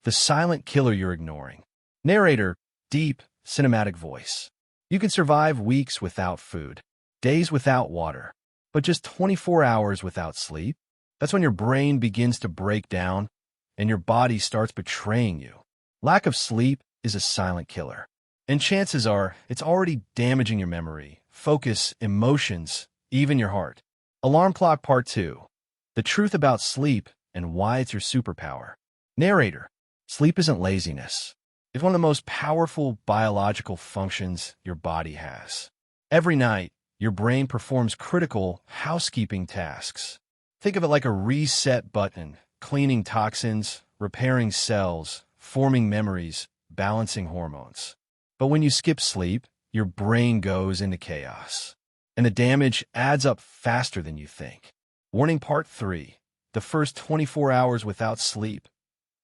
the silent killer you're ignoring. Narrator, deep, cinematic voice. You can survive weeks without food, days without water, but just 24 hours without sleep? That's when your brain begins to break down and your body starts betraying you. Lack of sleep is a silent killer. And chances are, it's already damaging your memory, focus, emotions, even your heart. Alarm Clock Part 2. The truth about sleep and why it's your superpower. Narrator. Sleep isn't laziness. It's one of the most powerful biological functions your body has. Every night, your brain performs critical housekeeping tasks. Think of it like a reset button, cleaning toxins, repairing cells, forming memories, balancing hormones. But when you skip sleep, your brain goes into chaos. And the damage adds up faster than you think. Warning Part 3. The first 24 hours without sleep.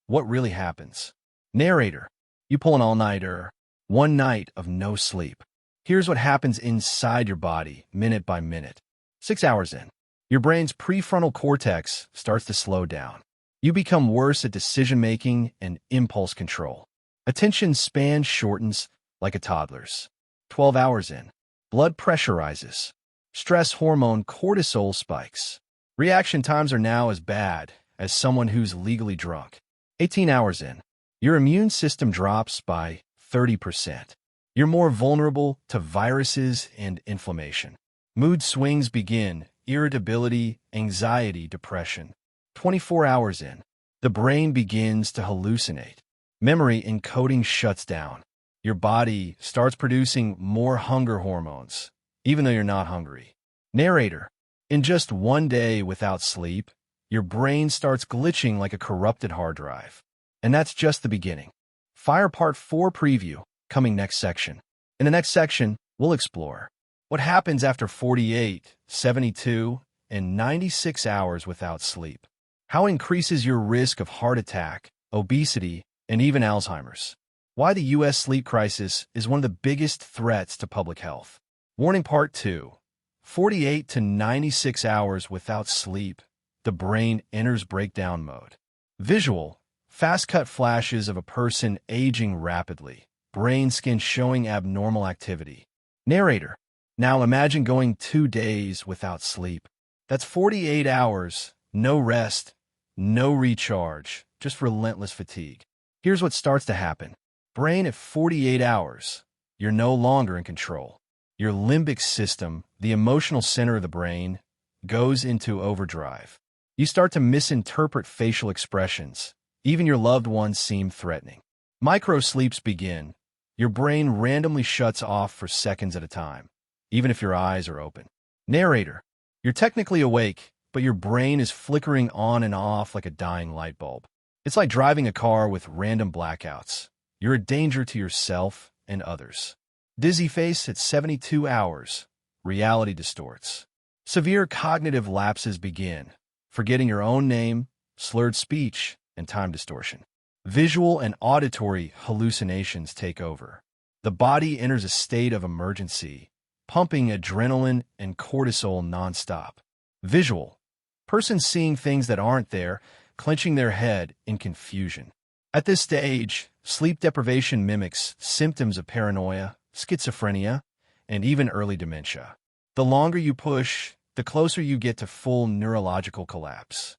What really happens? Narrator. You pull an all-nighter. One night of no sleep. Here's what happens inside your body, minute by minute. 6 hours in. Your brain's prefrontal cortex starts to slow down. You become worse at decision-making and impulse control. Attention span shortens like a toddler's. 12 hours in. Blood pressure rises. Stress hormone cortisol spikes. Reaction times are now as bad as someone who's legally drunk. 18 hours in. Your immune system drops by 30%. You're more vulnerable to viruses and inflammation. Mood swings begin, irritability, anxiety, depression. 24 hours in. The brain begins to hallucinate. Memory encoding shuts down. Your body starts producing more hunger hormones, even though you're not hungry. Narrator. In just one day without sleep, your brain starts glitching like a corrupted hard drive. And that's just the beginning. Fire Part 4 preview, coming next section. In the next section, we'll explore what happens after 48, 72, and 96 hours without sleep. How it increases your risk of heart attack, obesity, and even Alzheimer's. Why the U.S. sleep crisis is one of the biggest threats to public health. Warning Part 2. 48 to 96 hours without sleep, the brain enters breakdown mode. Visual. Fast-cut flashes of a person aging rapidly. Brain scan showing abnormal activity. Narrator. Now imagine going 2 days without sleep. That's 48 hours, no rest, no recharge, just relentless fatigue. Here's what starts to happen. Brain at 48 hours. You're no longer in control. Your limbic system, the emotional center of the brain, goes into overdrive. You start to misinterpret facial expressions. Even your loved ones seem threatening. Microsleeps begin. Your brain randomly shuts off for seconds at a time, even if your eyes are open. Narrator. You're technically awake, but your brain is flickering on and off like a dying light bulb. It's like driving a car with random blackouts. You're a danger to yourself and others. Dizzy face at 72 hours. Reality distorts. Severe cognitive lapses begin. Forgetting your own name, slurred speech, and time distortion. Visual and auditory hallucinations take over. The body enters a state of emergency, pumping adrenaline and cortisol nonstop. Visual. Person seeing things that aren't there, clenching their head in confusion. At this stage, sleep deprivation mimics symptoms of paranoia, schizophrenia, and even early dementia. The longer you push, the closer you get to full neurological collapse.